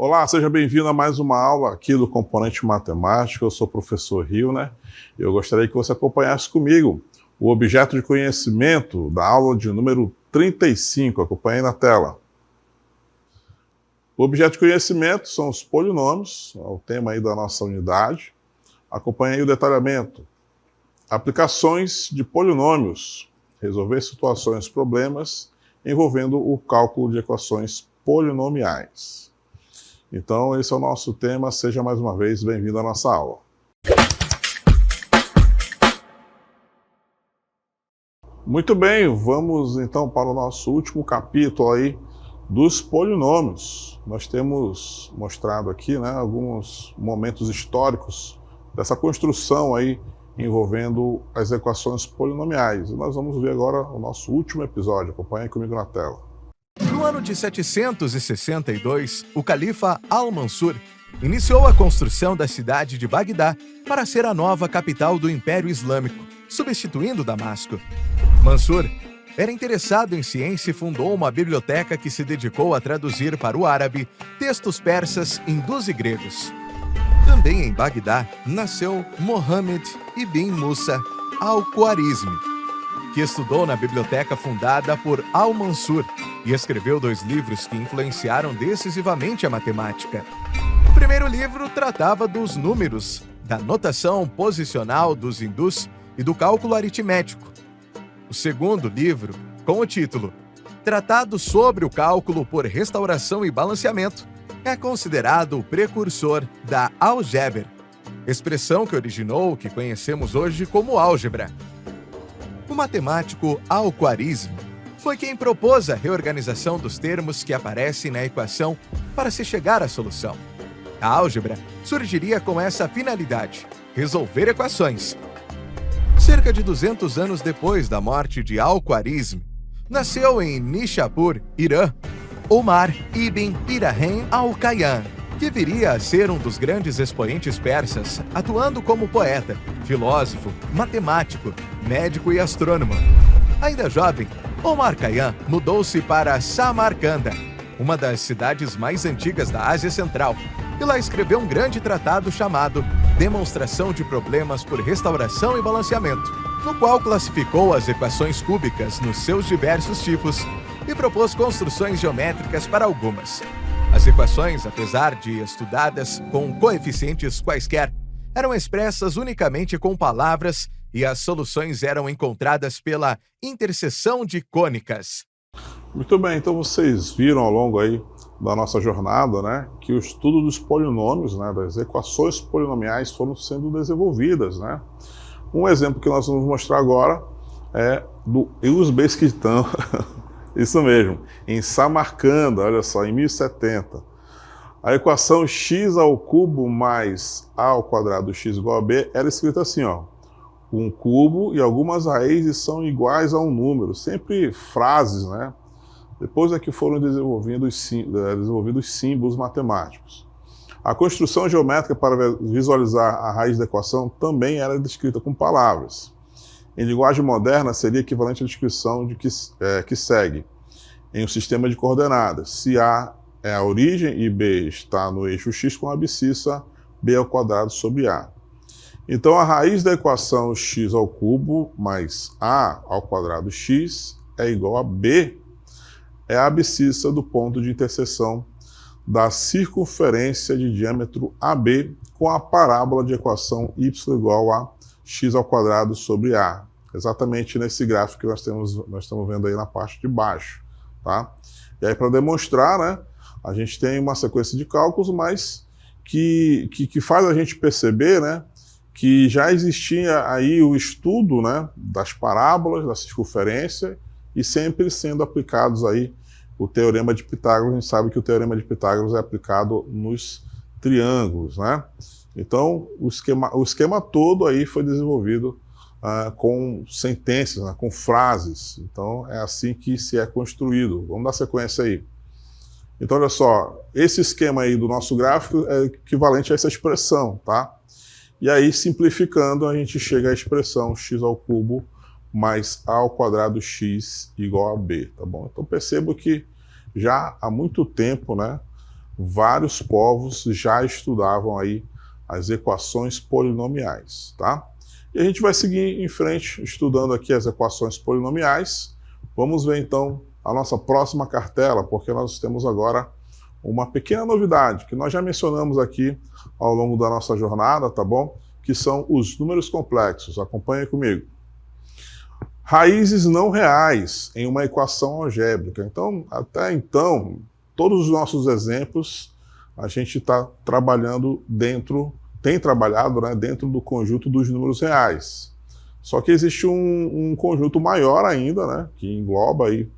Olá, seja bem-vindo a mais uma aula aqui do Componente Matemático. Eu sou o professor Hilner e eu gostaria que você acompanhasse comigo o objeto de conhecimento da aula de número 35. Acompanhe na tela. O objeto de conhecimento são os polinômios, é o tema aí da nossa unidade. Acompanhe aí o detalhamento. Aplicações de polinômios, resolver situações, problemas envolvendo o cálculo de equações polinomiais. Então, esse é o nosso tema. Seja mais uma vez bem-vindo à nossa aula. Muito bem, vamos então para o nosso último capítulo aí dos polinômios. Nós temos mostrado aqui, né, alguns momentos históricos dessa construção aí envolvendo as equações polinomiais. E nós vamos ver agora o nosso último episódio. Acompanhe comigo na tela. No ano de 762, o califa Al-Mansur iniciou a construção da cidade de Bagdá para ser a nova capital do Império Islâmico, substituindo Damasco. Mansur era interessado em ciência e fundou uma biblioteca que se dedicou a traduzir para o árabe textos persas, hindus e gregos. Também em Bagdá nasceu Mohammed ibn Musa al-Khwarizmi, que estudou na biblioteca fundada por Al-Mansur e escreveu 2 livros que influenciaram decisivamente a matemática. O primeiro livro tratava dos números, da notação posicional dos hindus e do cálculo aritmético. O segundo livro, com o título Tratado sobre o Cálculo por Restauração e Balanceamento, é considerado o precursor da álgebra, expressão que originou o que conhecemos hoje como álgebra. O matemático Al-Khwarizmi foi quem propôs a reorganização dos termos que aparecem na equação para se chegar à solução. A álgebra surgiria com essa finalidade: resolver equações. Cerca de 200 anos depois da morte de Al-Khwarizmi, nasceu em Nishapur, Irã, Omar ibn Pirahem al-Khayyam, que viria a ser um dos grandes expoentes persas, atuando como poeta, filósofo, matemático, médico e astrônomo. Ainda jovem, Omar Khayyam mudou-se para Samarcanda, uma das cidades mais antigas da Ásia Central, e lá escreveu um grande tratado chamado Demonstração de Problemas por Restauração e Balanceamento, no qual classificou as equações cúbicas nos seus diversos tipos e propôs construções geométricas para algumas. As equações, apesar de estudadas com coeficientes quaisquer, eram expressas unicamente com palavras e as soluções eram encontradas pela interseção de cônicas. Muito bem, então vocês viram ao longo aí da nossa jornada, né, que o estudo dos polinômios, né, das equações polinomiais foram sendo desenvolvidas, né. Um exemplo que nós vamos mostrar agora é do Uzbequistão. Isso mesmo, em Samarcanda, olha só, em 1070. A equação x ao cubo mais a ao quadrado x igual a b era escrita assim, ó. Um cubo e algumas raízes são iguais a um número. Sempre frases, né? Depois é que foram desenvolvidos símbolos matemáticos. A construção geométrica para visualizar a raiz da equação também era descrita com palavras. Em linguagem moderna, seria equivalente à descrição de que segue. Em um sistema de coordenadas, se A é a origem e B está no eixo x com a abscissa b ao quadrado sobre A. Então, a raiz da equação x ao cubo mais a ao quadrado x é igual a b, é a abscissa do ponto de interseção da circunferência de diâmetro AB com a parábola de equação y igual a x ao quadrado sobre A. Exatamente nesse gráfico que nós estamos vendo aí na parte de baixo, tá? E aí, para demonstrar, né, a gente tem uma sequência de cálculos, mas que faz a gente perceber, né, que já existia aí o estudo, né, das parábolas, da circunferência, e sempre sendo aplicados aí o Teorema de Pitágoras. A gente sabe que o Teorema de Pitágoras é aplicado nos triângulos, né? Então, o esquema todo aí foi desenvolvido com sentenças, né, com frases. Então, é assim que se é construído. Vamos dar sequência aí. Então, olha só, esse esquema aí do nosso gráfico é equivalente a essa expressão, tá? E aí, simplificando, a gente chega à expressão x ao cubo mais a ao quadrado x igual a b, tá bom? Então, percebo que já há muito tempo, né, vários povos já estudavam aí as equações polinomiais, tá? E a gente vai seguir em frente estudando aqui as equações polinomiais. Vamos ver então a nossa próxima cartela, porque nós temos agora uma pequena novidade que nós já mencionamos aqui ao longo da nossa jornada, tá bom? Que são os números complexos. Acompanhe comigo. Raízes não reais em uma equação algébrica. Então, até então, todos os nossos exemplos a gente está trabalhando tem trabalhado, né, dentro do conjunto dos números reais. Só que existe um conjunto maior ainda, né, que engloba aí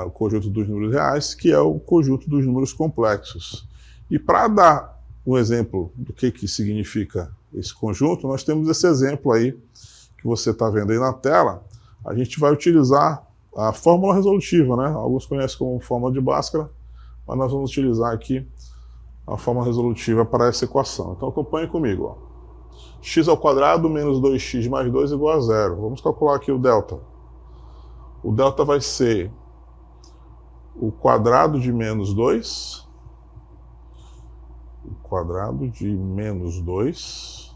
o conjunto dos números reais, que é o conjunto dos números complexos. E para dar um exemplo do que significa esse conjunto, nós temos esse exemplo aí que você está vendo aí na tela. A gente vai utilizar a fórmula resolutiva, né? Alguns conhecem como fórmula de Bhaskara, mas nós vamos utilizar aqui a fórmula resolutiva para essa equação. Então acompanhe comigo. Ó. X ao quadrado menos 2x mais 2 igual a 0. Vamos calcular aqui o delta. O delta vai ser o quadrado de menos 2, o quadrado de menos 2,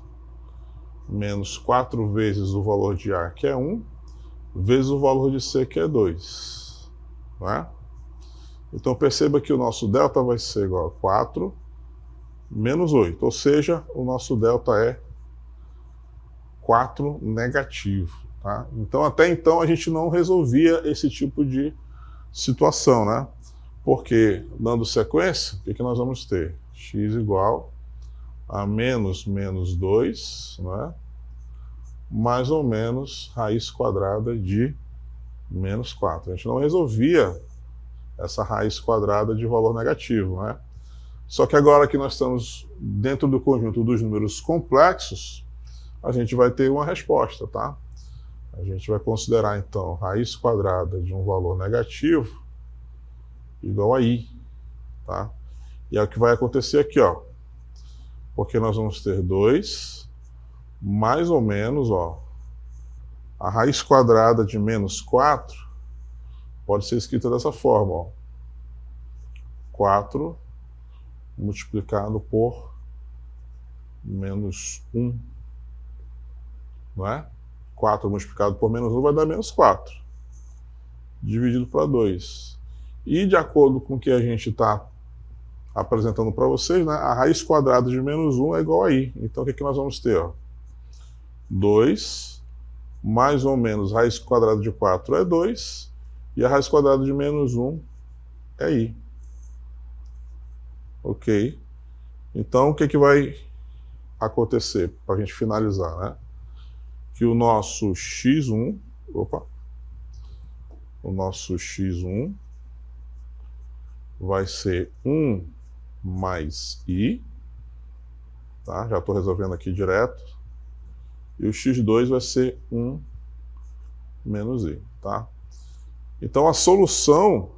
menos 4 vezes o valor de A, que é 1, vezes o valor de C, que é 2. Né? Então perceba que o nosso delta vai ser igual a 4 menos 8, ou seja, o nosso delta é 4 negativo. Tá? Então até então a gente não resolvia esse tipo de situação, né? Porque, dando sequência, o que nós vamos ter? X igual a menos 2, né? Mais ou menos raiz quadrada de menos 4. A gente não resolvia essa raiz quadrada de valor negativo, né? Só que agora que nós estamos dentro do conjunto dos números complexos, a gente vai ter uma resposta, tá? A gente vai considerar, então, raiz quadrada de um valor negativo igual a i, tá? E é o que vai acontecer aqui, ó. Porque nós vamos ter 2, mais ou menos, ó, a raiz quadrada de menos 4 pode ser escrita dessa forma, ó. 4 multiplicado por menos 1, não é? 4 multiplicado por menos 1 vai dar menos 4, dividido para 2. E de acordo com o que a gente está apresentando para vocês, né, a raiz quadrada de menos 1 é igual a i. Então o que nós vamos ter? Ó? 2 mais ou menos raiz quadrada de 4 é 2, e a raiz quadrada de menos 1 é i. Ok? Então o que vai acontecer para a gente finalizar, né? Que o nosso x1, o nosso x1 vai ser 1 mais i, tá? Já estou resolvendo aqui direto. E o x2 vai ser 1 menos i, tá? Então a solução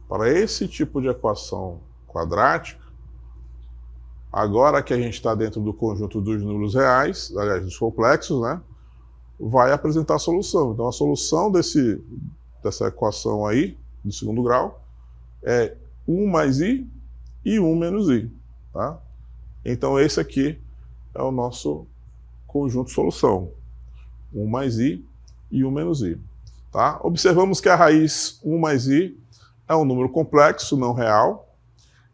para esse tipo de equação quadrática, agora que a gente está dentro do conjunto dos números reais, aliás, dos complexos, né, vai apresentar a solução. Então, a solução dessa equação aí, do segundo grau, é 1 mais i e 1 menos i. Tá? Então, esse aqui é o nosso conjunto solução. 1 mais i e 1 menos i. Tá? Observamos que a raiz 1 mais i é um número complexo, não real.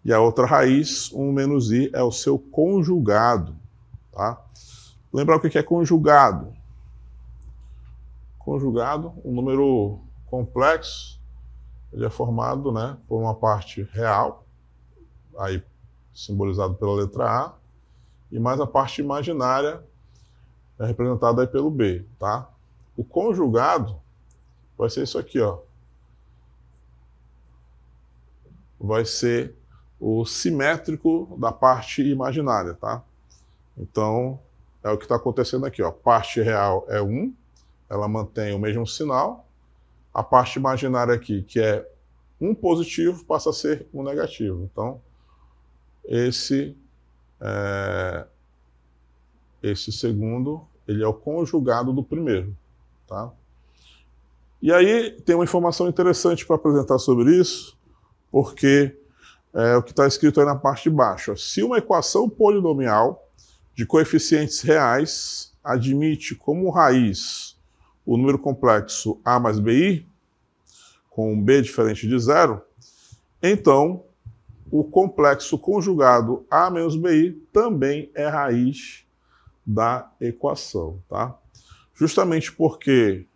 E a outra raiz, 1 menos i, é o seu conjugado. Tá? Lembrar o que é conjugado? Conjugado, um número complexo, ele é formado, né, por uma parte real, aí simbolizado pela letra A, e mais a parte imaginária, é representada aí pelo B. Tá? O conjugado vai ser isso aqui, ó. Vai ser o simétrico da parte imaginária, tá? Então, é o que está acontecendo aqui, ó. Parte real é 1, ela mantém o mesmo sinal. A parte imaginária aqui, que é 1 positivo, passa a ser 1 negativo. Então, esse segundo, ele é o conjugado do primeiro, tá? E aí, tem uma informação interessante para apresentar sobre isso, porque é o que está escrito aí na parte de baixo. Se uma equação polinomial de coeficientes reais admite como raiz o número complexo a mais bi, com um b diferente de zero, então o complexo conjugado a menos bi também é raiz da equação, tá? Justamente porque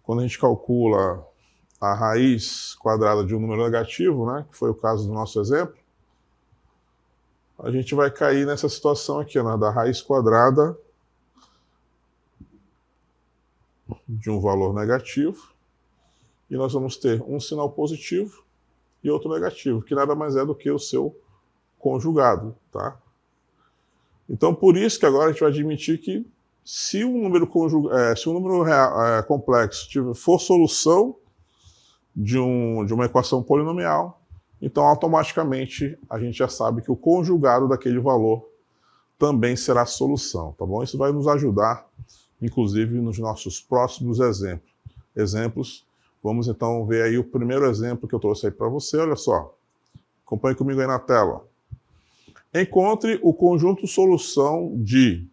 quando a gente calcula a raiz quadrada de um número negativo, né, que foi o caso do nosso exemplo, a gente vai cair nessa situação aqui, né, da raiz quadrada de um valor negativo, e nós vamos ter um sinal positivo e outro negativo, que nada mais é do que o seu conjugado, tá? Então, por isso que agora a gente vai admitir que se um número, complexo for solução de uma equação polinomial, então automaticamente a gente já sabe que o conjugado daquele valor também será solução, tá bom? Isso vai nos ajudar, inclusive, nos nossos próximos exemplos. Vamos então ver aí o primeiro exemplo que eu trouxe aí para você, olha só. Acompanhe comigo aí na tela. Encontre o conjunto solução de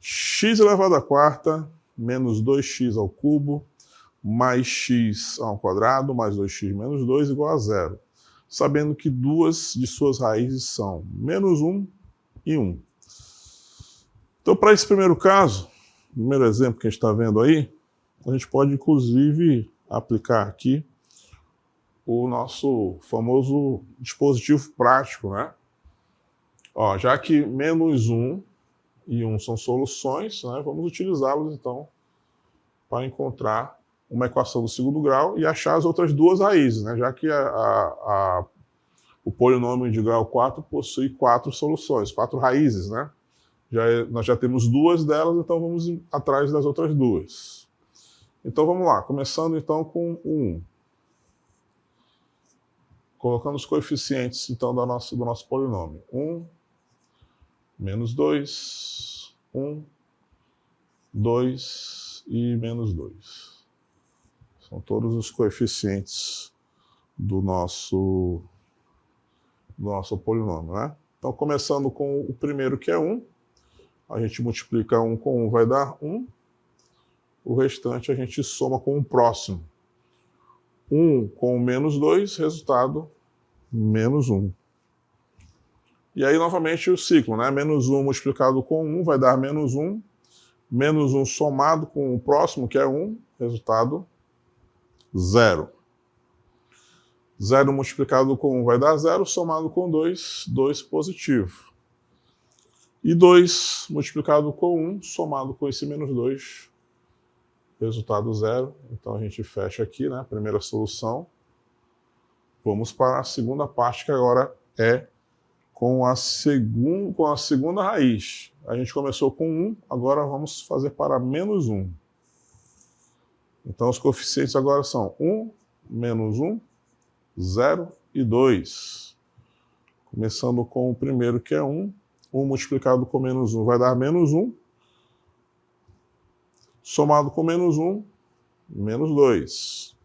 x elevado à quarta menos 2x ao cubo mais x ao quadrado mais 2x menos 2 igual a zero, sabendo que duas de suas raízes são menos 1 e 1. Então, para esse primeiro caso, primeiro exemplo que a gente está vendo aí, a gente pode, inclusive, aplicar aqui o nosso famoso dispositivo prático, né? Ó, já que menos 1 e 1 são soluções, né, vamos utilizá-los, então, para encontrar uma equação do segundo grau e achar as outras duas raízes, né, já que o polinômio de grau 4 possui 4 soluções, 4 raízes, né? Nós já temos duas delas, então vamos atrás das outras duas. Então vamos lá, começando então com o 1. Colocando os coeficientes então do nosso polinômio. 1, menos 2, 1, 2 e menos 2. São todos os coeficientes do nosso polinômio, né? Então, começando com o primeiro, que é 1, a gente multiplica 1 com 1, vai dar 1. O restante a gente soma com o próximo. 1 com menos 2, resultado, menos 1. E aí, novamente, o ciclo, né? Menos 1 multiplicado com 1 vai dar menos 1. Menos 1 somado com o próximo, que é 1, resultado, 0. 0 multiplicado com 1 vai dar 0, somado com 2, 2 positivo. E 2 multiplicado com 1, somado com esse menos 2, resultado 0. Então a gente fecha aqui, né? Primeira solução. Vamos para a segunda parte, que agora é com a segunda raiz. A gente começou com 1, agora vamos fazer para menos 1. Então os coeficientes agora são 1, menos 1, 0 e 2. Começando com o primeiro, que é 1. 1 multiplicado com menos 1 vai dar menos 1. Somado com menos 1, menos 2.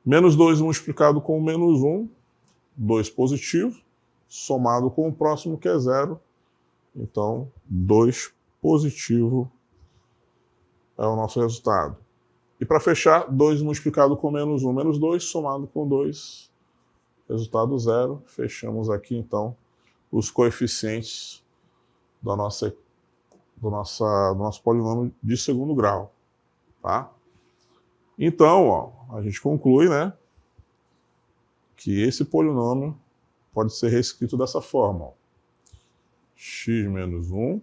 Menos 2 multiplicado com menos 1, 2 positivo. Somado com o próximo, que é 0. Então, 2 positivo é o nosso resultado. E para fechar, 2 multiplicado com menos 1, menos 2, somado com 2, resultado 0. Fechamos aqui, então, os coeficientes do nosso polinômio de segundo grau. Tá? Então, ó, a gente conclui, né, que esse polinômio pode ser reescrito dessa forma. Ó. X menos 1,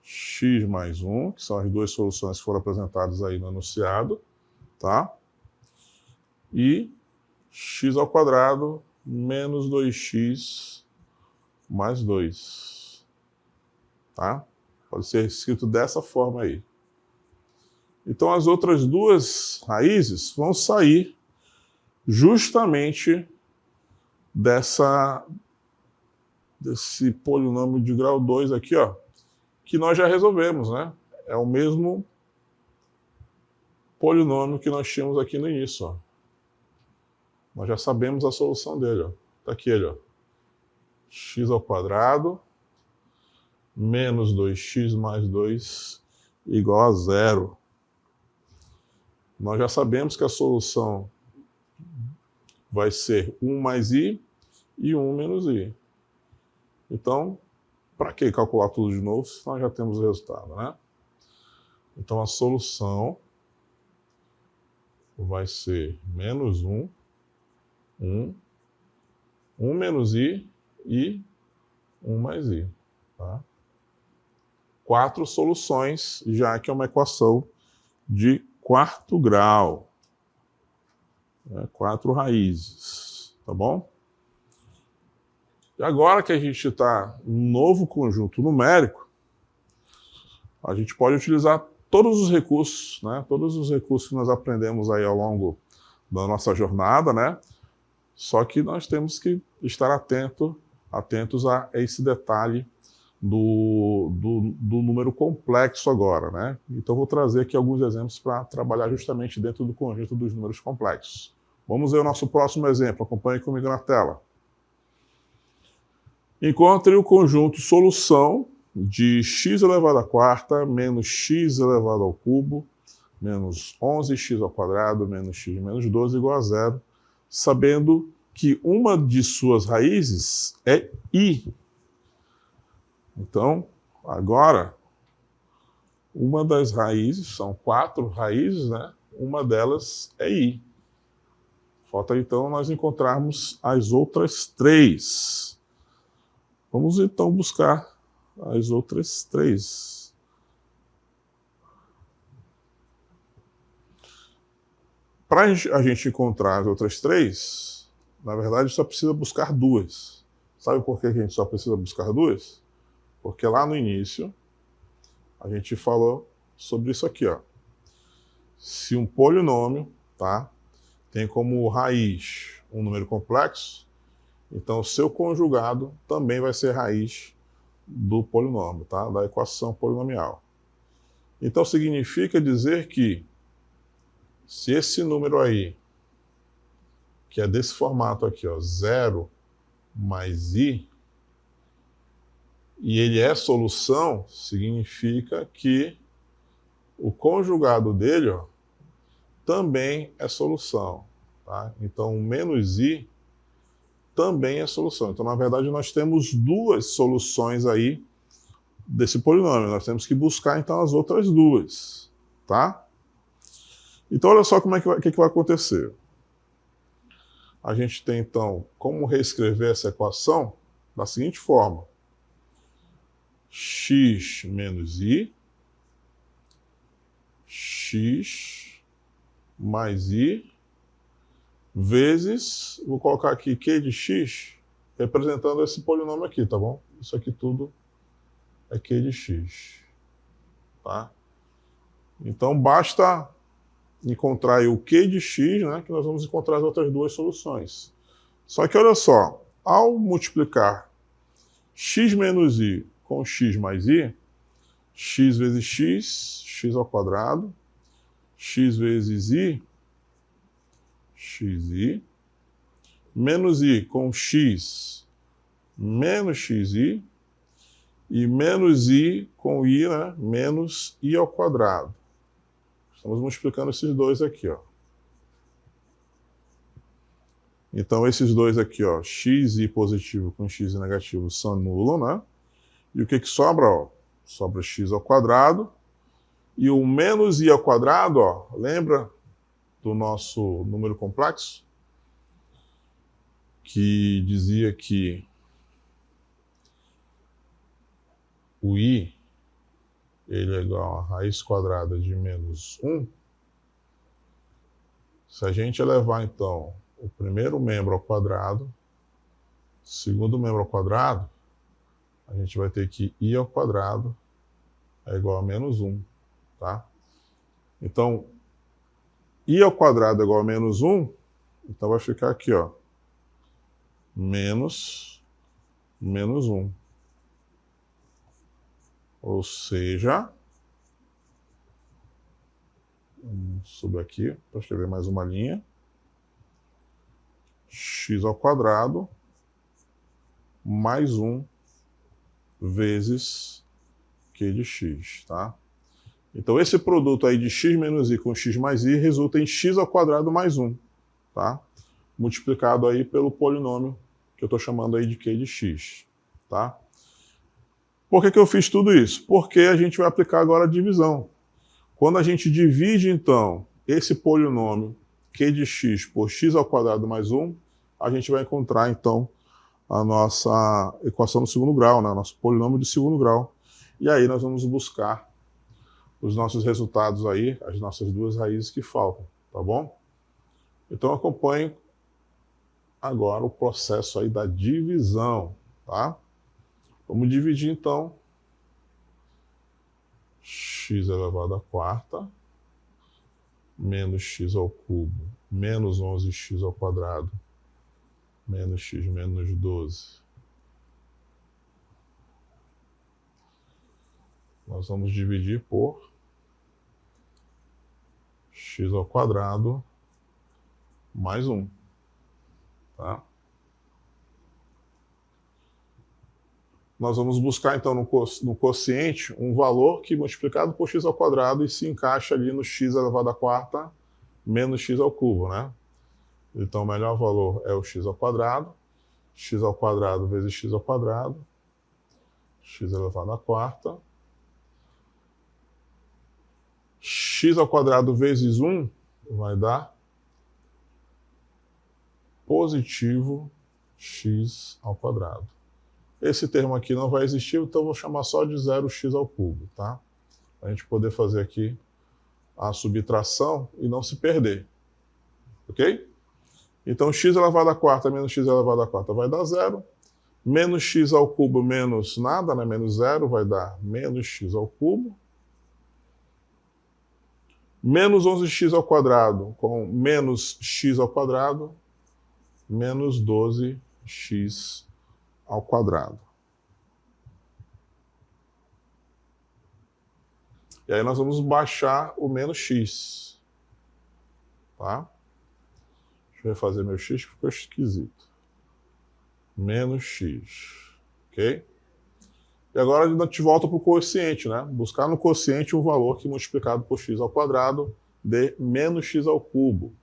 x mais 1, que são as duas soluções que foram apresentadas aí no enunciado, tá? E x ao quadrado menos 2x mais 2. Tá? Pode ser escrito dessa forma aí. Então as outras duas raízes vão sair justamente desse polinômio de grau 2 aqui, ó, que nós já resolvemos, né? É o mesmo polinômio que nós tínhamos aqui no início, ó. Nós já sabemos a solução dele. Está aqui ele. Ó. X ao quadrado menos 2x mais 2 igual a 0. Nós já sabemos que a solução vai ser 1 mais i e 1 menos i. Então, para que calcular tudo de novo se nós já temos o resultado, né? Então, a solução vai ser menos 1, 1 menos i e 1 mais i. Tá? 4 soluções, já que é uma equação de quarto grau. 4 raízes, tá bom? E agora que a gente está no novo conjunto numérico, a gente pode utilizar todos os recursos, né? Todos os recursos que nós aprendemos aí ao longo da nossa jornada, né? Só que nós temos que estar atentos a esse detalhe do número complexo agora, né? Então vou trazer aqui alguns exemplos para trabalhar justamente dentro do conjunto dos números complexos. Vamos ver o nosso próximo exemplo, acompanhe comigo na tela. Encontre o conjunto solução de x elevado à quarta menos x elevado ao cubo menos 11x ao quadrado menos x menos 12 igual a 0, sabendo que uma de suas raízes é i. Então, agora, uma das raízes, são 4 raízes, né? Uma delas é i. Falta então nós encontrarmos as outras 3. Vamos então buscar as outras 3. Para a gente encontrar as outras 3, na verdade só precisa buscar 2. Sabe por que a gente só precisa buscar 2? Porque lá no início a gente falou sobre isso aqui, ó. Se um polinômio, tá, tem como raiz um número complexo, então o seu conjugado também vai ser raiz do polinômio, tá? Da equação polinomial. Então significa dizer que se esse número aí, que é desse formato aqui, ó, 0 mais i, e ele é solução, significa que o conjugado dele, ó, também é solução. Tá? Então, o menos i também é solução. Então, na verdade, nós temos 2 soluções aí desse polinômio. Nós temos que buscar, então, as outras 2. Tá? Então, olha só como é que vai acontecer. A gente tem, então, como reescrever essa equação da seguinte forma. X menos i, x mais i, vezes, vou colocar aqui q de x, representando esse polinômio aqui, tá bom? Isso aqui tudo é q de x. Tá? Então, basta encontrar o q de x, né, que nós vamos encontrar as outras 2 soluções. Só que olha só, ao multiplicar x menos i com x mais i, x vezes x, x ao quadrado, x vezes i, xi, menos i com x, menos xi, e menos i com i, né, menos i ao quadrado. Estamos multiplicando esses 2 aqui, ó. Então, esses 2 aqui, ó, xi positivo com xi negativo se anulam, né? E o que sobra? Ó? Sobra x ao quadrado. E o menos i ao quadrado, ó, lembra do nosso número complexo? Que dizia que o i ele é igual a raiz quadrada de menos 1. Se a gente elevar, então, o primeiro membro ao quadrado, o segundo membro ao quadrado, a gente vai ter que i ao quadrado é igual a menos 1, tá? Então, i ao quadrado é igual a menos 1, então vai ficar aqui, ó, menos 1. Ou seja, vamos subir aqui para escrever mais uma linha. x ao quadrado mais 1 vezes q de x, tá? Então esse produto aí de x menos i com x mais i resulta em x ao quadrado mais 1, tá? Multiplicado aí pelo polinômio que eu estou chamando aí de q de x, tá? Por que eu fiz tudo isso? Porque a gente vai aplicar agora a divisão. Quando a gente divide, então, esse polinômio q de x por x ao quadrado mais 1, a gente vai encontrar, então, a nossa equação do segundo grau, né? Nosso polinômio de segundo grau. E aí nós vamos buscar os nossos resultados aí, as nossas duas raízes que faltam, tá bom? Então acompanhe agora o processo aí da divisão, tá? Vamos dividir, então, x elevado à quarta menos x ao cubo menos 11x ao quadrado menos x menos 12. Nós vamos dividir por x ao quadrado mais 1. Tá? Nós vamos buscar, então, no quociente, um valor que, multiplicado por x ao quadrado, e se encaixa ali no x elevado à quarta menos x ao cubo, né? Então, o melhor valor é o x ao quadrado vezes x ao quadrado, x elevado à quarta, x ao quadrado vezes 1 vai dar positivo x ao quadrado. Esse termo aqui não vai existir, então eu vou chamar só de 0x ao cubo, tá? Para a gente poder fazer aqui a subtração e não se perder, ok? Então x elevado à quarta menos x elevado à quarta vai dar 0. Menos x ao cubo menos nada, né? Menos 0 vai dar menos x ao cubo. Menos 11x ao quadrado com menos x ao quadrado, menos 12x ao quadrado. E aí nós vamos baixar o menos x, tá? Deixa eu refazer meu x que ficou esquisito. Menos x, ok? E agora a gente volta para o quociente, né? Buscar no quociente um valor que multiplicado por x ao quadrado dê menos x ao cubo.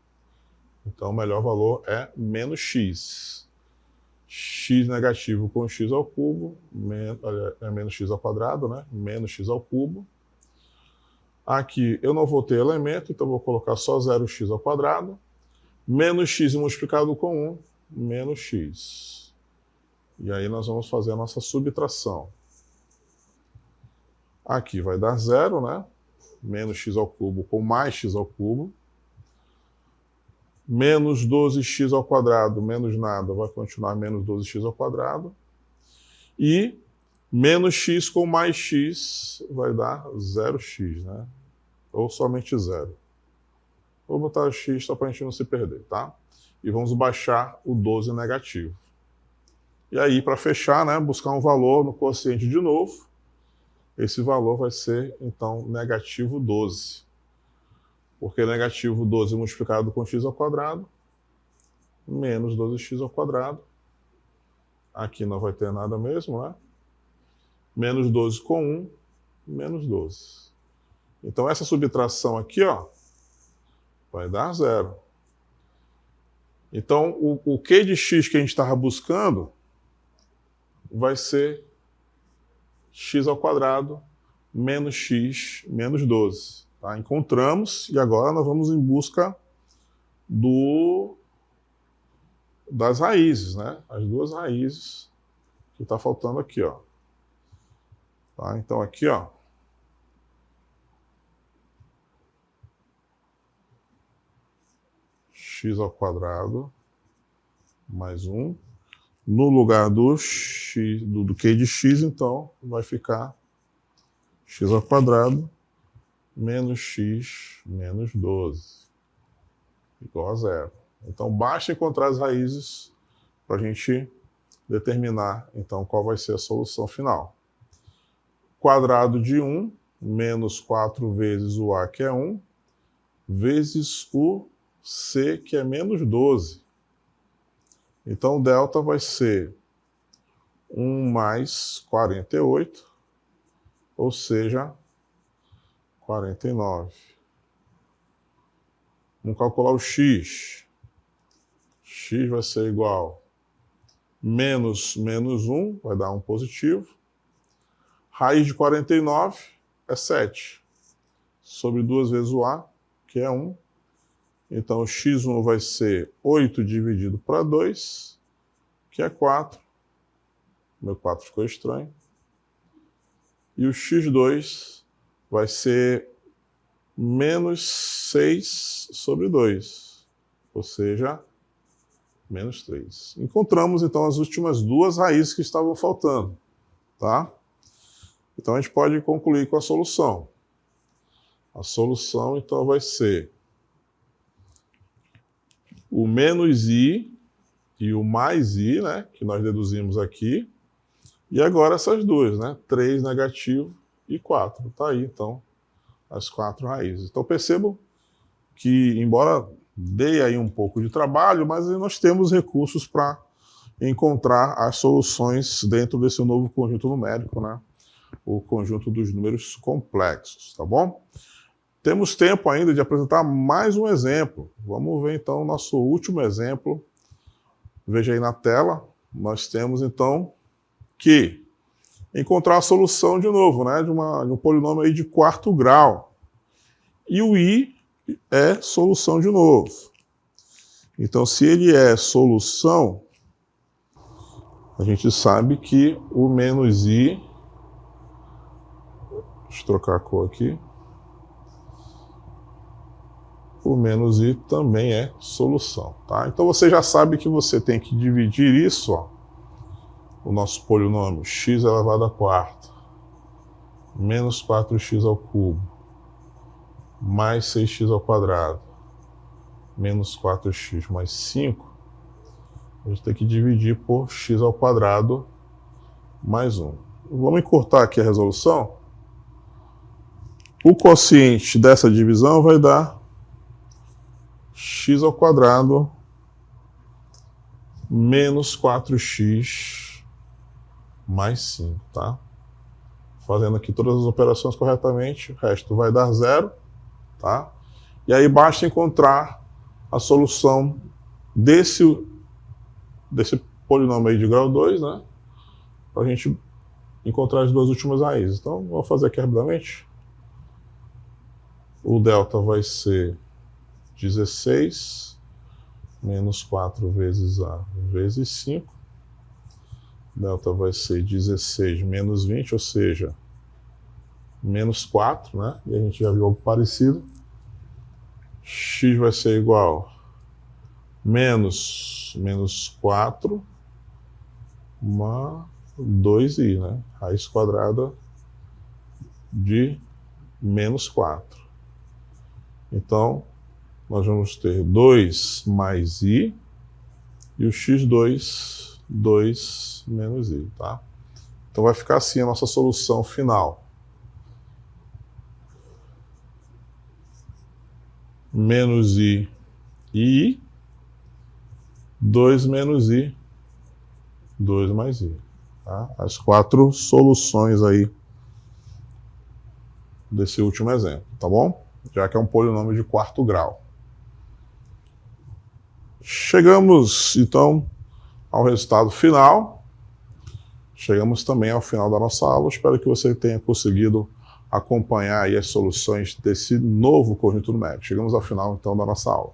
Então o melhor valor é menos x. X negativo com x ao cubo, é menos x ao quadrado, né? Menos x ao cubo. Aqui eu não vou ter elemento, então vou colocar só 0x ao quadrado. Menos x multiplicado com 1, menos x. E aí nós vamos fazer a nossa subtração. Aqui vai dar 0, né? Menos x ao cubo com mais x ao cubo. Menos 12x ao quadrado, menos nada, vai continuar menos 12x ao quadrado. E menos x com mais x vai dar 0x, né? Ou somente 0. Vou botar x só para a gente não se perder, tá? E vamos baixar o 12 negativo. E aí, para fechar, né, buscar um valor no quociente de novo. Esse valor vai ser, então, negativo 12. Porque negativo 12 multiplicado com x ao quadrado, menos 12x ao quadrado. Aqui não vai ter nada mesmo, né? Menos 12 com 1, menos 12. Então, essa subtração aqui, ó, vai dar 0. Então, o q de x que a gente estava buscando vai ser x ao quadrado menos x menos 12. Tá? Encontramos, e agora nós vamos em busca das raízes, né? As duas raízes que está faltando aqui, ó. Tá? Então aqui, ó, x ao quadrado mais 1. No lugar do x, do q de x, então, vai ficar x ao quadrado menos x menos 12, igual a 0. Então, basta encontrar as raízes para a gente determinar, então, qual vai ser a solução final. Quadrado de 1, menos 4 vezes o a, que é 1, vezes o c, que é menos 12. Então, o delta vai ser 1 mais 48, ou seja, 49. Vamos calcular o x. X vai ser igual a menos 1, vai dar 1 positivo. Raiz de 49 é 7. Sobre 2 vezes o a, que é 1. Então, o x1 vai ser 8 dividido para 2, que é 4. Meu 4 ficou estranho. E o x2 vai ser menos 6 sobre 2, ou seja, menos 3. Encontramos, então, as últimas duas raízes que estavam faltando, tá? Então, a gente pode concluir com a solução. A solução, então, vai ser o menos i e o mais i, né, que nós deduzimos aqui, e agora essas duas, né, 3 negativo e 4. Tá aí, então, as 4 raízes. Então, percebam que, embora dê aí um pouco de trabalho, mas nós temos recursos para encontrar as soluções dentro desse novo conjunto numérico, né, o conjunto dos números complexos, tá bom? Temos tempo ainda de apresentar mais um exemplo. Vamos ver, então, o nosso último exemplo. Veja aí na tela. Nós temos, então, que encontrar a solução, de novo, né, de um polinômio aí de quarto grau. E o i é solução de novo. Então, se ele é solução, a gente sabe que o menos i... Deixa eu trocar a cor aqui. O menos i também é solução, tá? Então você já sabe que você tem que dividir isso, ó, o nosso polinômio x elevado à quarta, menos 4x ao cubo, mais 6x ao quadrado, menos 4x mais 5, a gente tem que dividir por x ao quadrado mais 1. Vamos encurtar aqui a resolução. O quociente dessa divisão vai dar x ao quadrado menos 4x mais 5, tá? Fazendo aqui todas as operações corretamente, o resto vai dar 0, tá? E aí basta encontrar a solução desse polinômio aí de grau 2, né? Para a gente encontrar as duas últimas raízes. Então, vou fazer aqui rapidamente. O delta vai ser 16 menos 4 vezes a vezes 5. Delta vai ser 16 menos 20, ou seja, menos 4, né? E a gente já viu algo parecido. X vai ser igual a menos 4 mais 2i, né? Raiz quadrada de menos 4. Então, nós vamos ter 2 mais i e o x2, 2 menos i, tá? Então vai ficar assim a nossa solução final. Menos i e i, 2 menos i, 2 mais i. Tá? As 4 soluções aí desse último exemplo, tá bom? Já que é um polinômio de quarto grau. Chegamos, então, ao resultado final. Chegamos também ao final da nossa aula. Espero que você tenha conseguido acompanhar aí as soluções desse novo conjunto numérico. Chegamos ao final, então, da nossa aula.